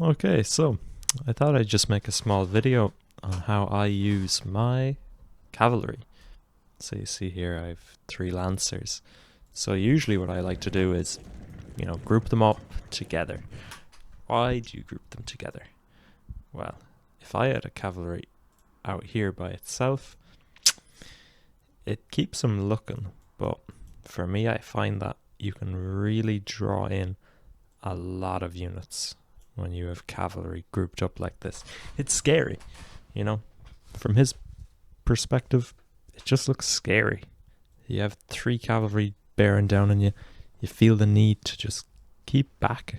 Okay, so I thought I'd just make a small video on how I use my cavalry. So you see here I have 3 lancers. So usually what I like to do is, group them up together. Why do you group them together? Well, if I had a cavalry out here by itself, it keeps them looking. But for me, I find that you can really draw in a lot of units when you have cavalry grouped up like this. It's scary, you know. From his perspective, it just looks scary. You have 3 cavalry bearing down on you. You feel the need to just keep back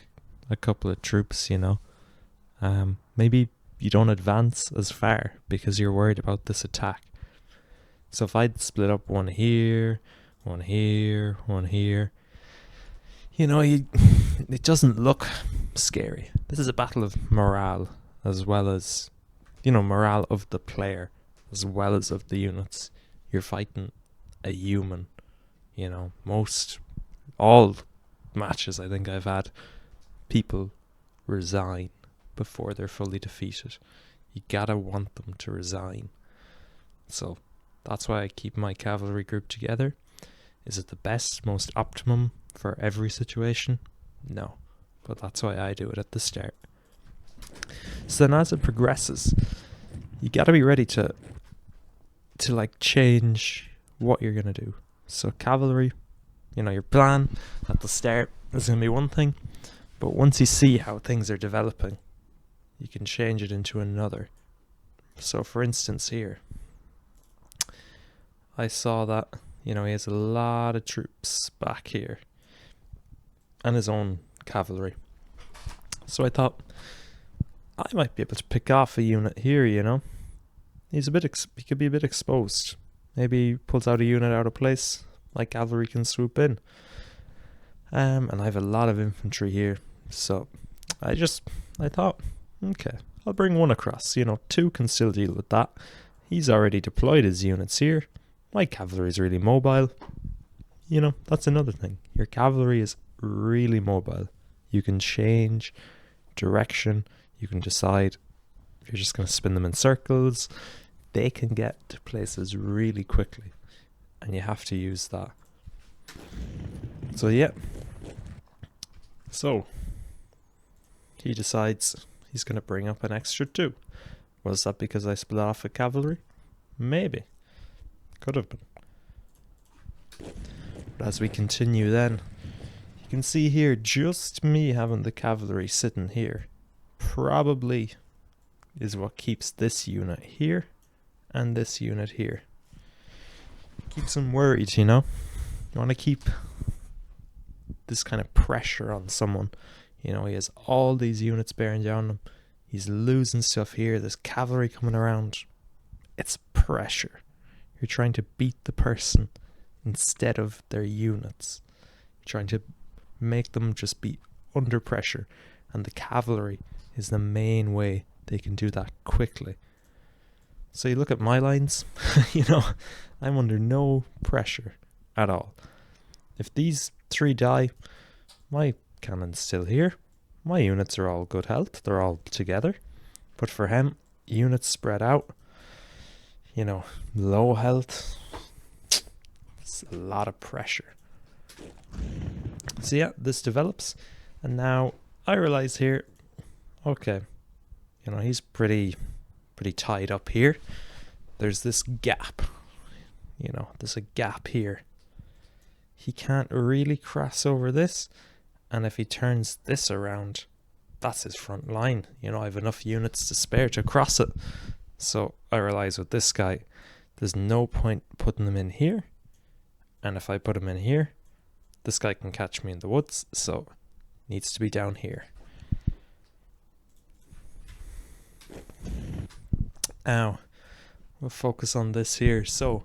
a couple of troops. Maybe you don't advance as far because you're worried about this attack. So if I'd split up one here, one here, one here, it doesn't look scary. This is a battle of morale, as well as, morale of the player, as well as of the units. You're fighting a human, all matches I think I've had, people resign before they're fully defeated. You gotta want them to resign. So that's why I keep my cavalry group together. Is it the best, most optimum for every situation? No. But that's why I do it at the start. So then as it progresses, you gotta be ready to change what you're gonna do. So cavalry, your plan at the start is gonna be one thing, but once you see how things are developing, you can change it into another. So for instance here, I saw that, he has a lot of troops back here and his own cavalry. So I thought I might be able to pick off a unit here, He's he could be a bit exposed. Maybe he pulls out a unit out of place. My cavalry can swoop in. And I have a lot of infantry here. So I thought, okay, I'll bring one across. 2 can still deal with that. He's already deployed his units here. My cavalry is really mobile. That's another thing. Your cavalry is really mobile. You can change direction. You can decide if you're just going to spin them in circles. They can get to places really quickly. And you have to use that. So yeah. So he decides he's going to bring up an extra 2. Was that because I split off a cavalry? Maybe. Could have been. But as we continue then, you can see here just me having the cavalry sitting here probably is what keeps this unit here and this unit here. Keeps him worried, You want to keep this kind of pressure on someone. He has all these units bearing down on him. He's losing stuff here. There's cavalry coming around. It's pressure. You're trying to beat the person instead of their units. You're trying to make them just be under pressure. And the cavalry is the main way they can do that quickly. So you look at my lines, I'm under no pressure at all. If these 3 die, my cannon's still here. My units are all good health. They're all together. But for him, units spread out. Low health. It's a lot of pressure. So yeah, this develops. And now I realize here, okay, he's pretty tied up here. There's this gap. There's a gap here. He can't really cross over this. And if he turns this around, that's his front line. I have enough units to spare to cross it. So I realize with this guy, there's no point putting him in here. And if I put him in here, this guy can catch me in the woods. So needs to be down here. Now, we'll focus on this here. So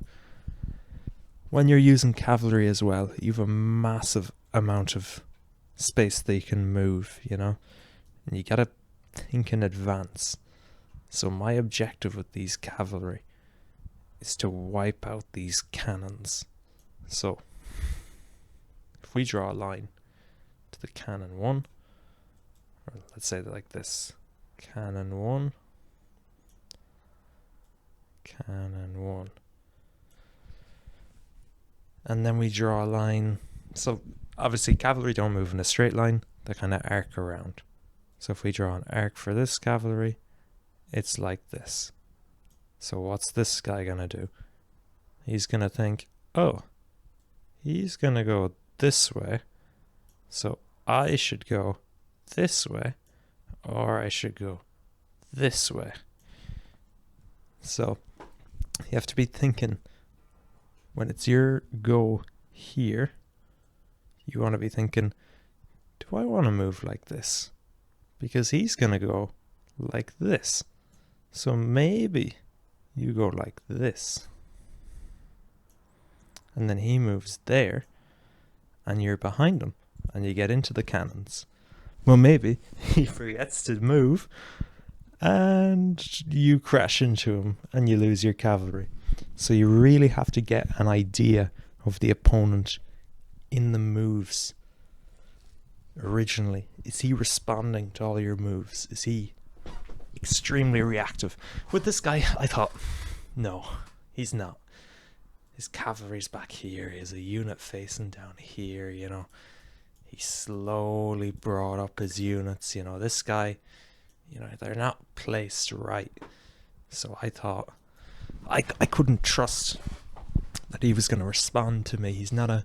when you're using cavalry as well, you have a massive amount of space they can move, and you gotta think in advance. So my objective with these cavalry is to wipe out these cannons. So if we draw a line to the cannon 1 Or let's say like this. Cannon 1. Cannon 1. And then we draw a line. So obviously cavalry don't move in a straight line. They kind of arc around. So if we draw an arc for this cavalry, it's like this. So what's this guy going to do? He's going to think, oh, he's going to go this way. So I should go this way, or I should go this way. So you have to be thinking, when it's your go here, you want to be thinking, do I want to move like this? Because he's going to go like this. So maybe you go like this. And then he moves there, and you're behind him, and you get into the cannons. Well, maybe he forgets to move, and you crash into him, and you lose your cavalry. So you really have to get an idea of the opponent in the moves. Originally, is he responding to all your moves? Is he extremely reactive? With this guy, I thought, no, he's not. His cavalry's back here. He has a unit facing down here, you know. He slowly brought up his units, you know. This guy, you know, they're not placed right. So I thought, I couldn't trust that he was going to respond to me. He's not a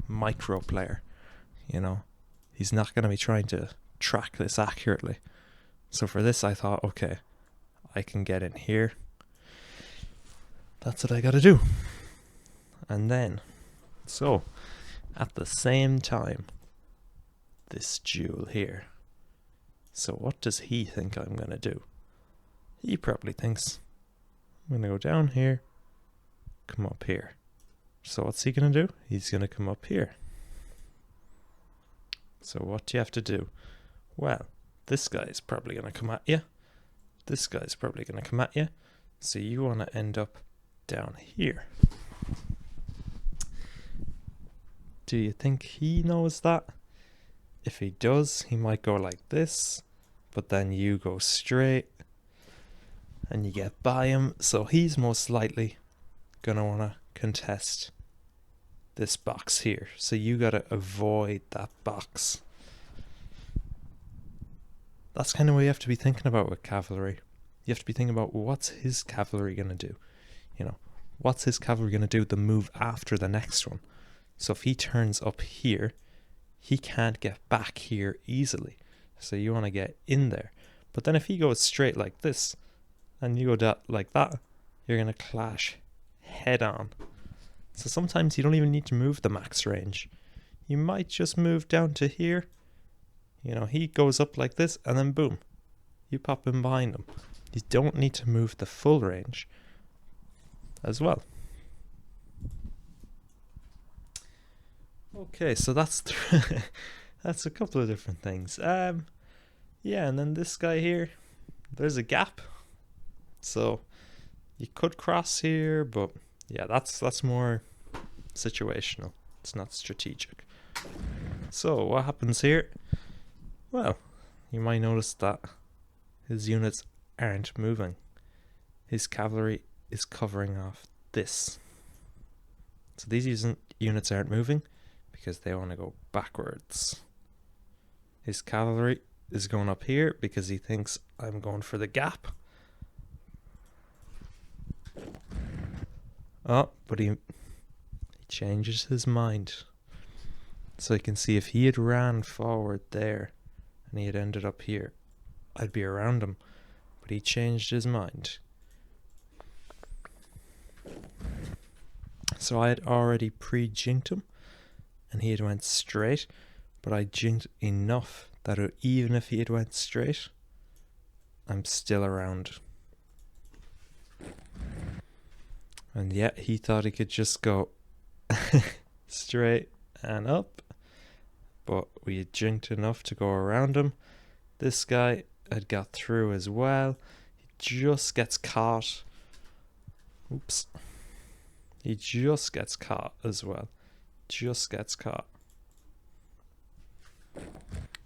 micro player, you know. He's not going to be trying to track this accurately. So for this, I thought, okay, I can get in here. That's what I got to do. And then, so, at the same time, this duel here. So what does he think I'm going to do? He probably thinks, I'm going to go down here, come up here. So what's he going to do? He's going to come up here. So what do you have to do? Well, this guy's probably going to come at you. This guy's probably going to come at you. So you want to end up down here. Do you think he knows that? If he does, he might go like this, but then you go straight and you get by him. So he's most likely going to want to contest this box here. So you got to avoid that box. That's kind of what you have to be thinking about with cavalry. You have to be thinking about, what's his cavalry going to do? You know, what's his cavalry going to do the move after the next one? So if he turns up here, he can't get back here easily. So you want to get in there. But then if he goes straight like this, and you go like that, you're going to clash head on. So sometimes you don't even need to move the max range. You might just move down to here. You know, he goes up like this, and then boom, you pop in behind him. You don't need to move the full range as well. Okay, so that's that's a couple of different things. Yeah, and then this guy here, there's a gap, so you could cross here, but yeah, that's more situational. It's not strategic. So what happens here? Well, you might notice that his units aren't moving. His cavalry is covering off this. So these units aren't moving because they want to go backwards. His cavalry is going up here because he thinks I'm going for the gap. Oh, but he changes his mind. So you can see if he had ran forward there and he had ended up here, I'd be around him. But he changed his mind. So I had already pre-jinked him and he had went straight, but I jinked enough that even if he had went straight, I'm still around. And yet he thought he could just go straight and up, but we had jinked enough to go around him. This guy had got through as well. He just gets caught. Oops. He just gets caught as well. Just gets caught.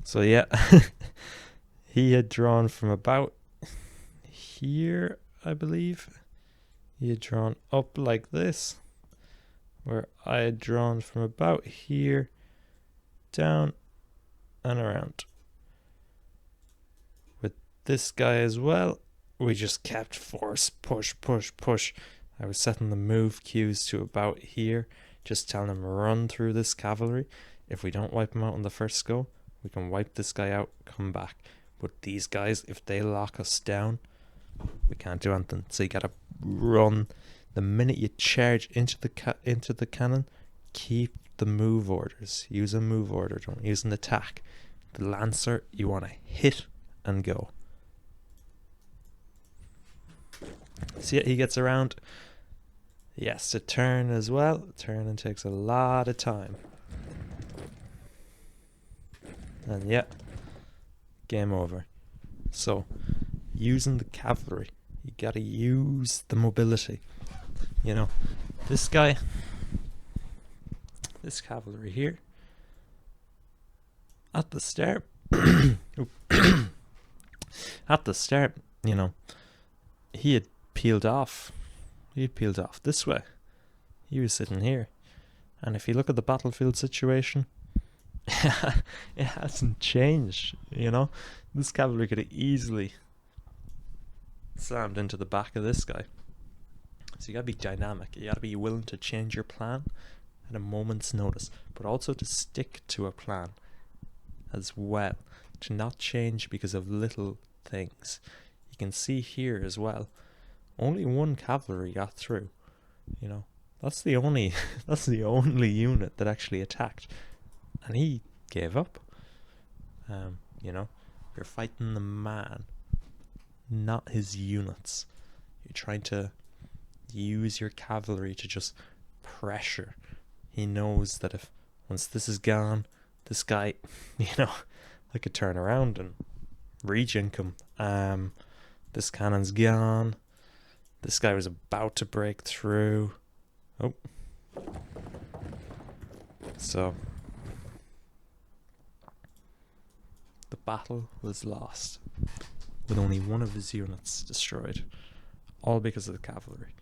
So yeah, He had drawn from about here, I believe. He had drawn up like this, where I had drawn from about here down and around. With this guy as well, we just kept force, push, push, push. I was setting the move cues to about here, just telling him run through this cavalry. If we don't wipe him out on the first go, we can wipe this guy out, come back. But these guys, if they lock us down, we can't do anything. So you gotta run. The minute you charge into the cannon, keep the move orders. Use a move order, don't use an attack. The lancer, you want to hit and go. See it, he gets around. Yes, a turn as well. Turning takes a lot of time. And yeah, game over. So, using the cavalry, you gotta use the mobility. You know, this guy, this cavalry here, at the start, at the start, you know, he had peeled off. He had peeled off this way. He was sitting here. And if you look at the battlefield situation, it hasn't changed, you know. This cavalry could have easily slammed into the back of this guy. So you gotta be dynamic. You gotta be willing to change your plan at a moment's notice, but also to stick to a plan as well. To not change because of little things. You can see here as well, only one cavalry got through. You know, that's the only unit that actually attacked, and he gave up. You know, you're fighting the man, not his units. You're trying to use your cavalry to just pressure. He knows that if once this is gone, this guy, you know, I could turn around and rejink him. This cannon's gone. This guy was about to break through. Oh. So the battle was lost with only one of his units destroyed, all because of the cavalry.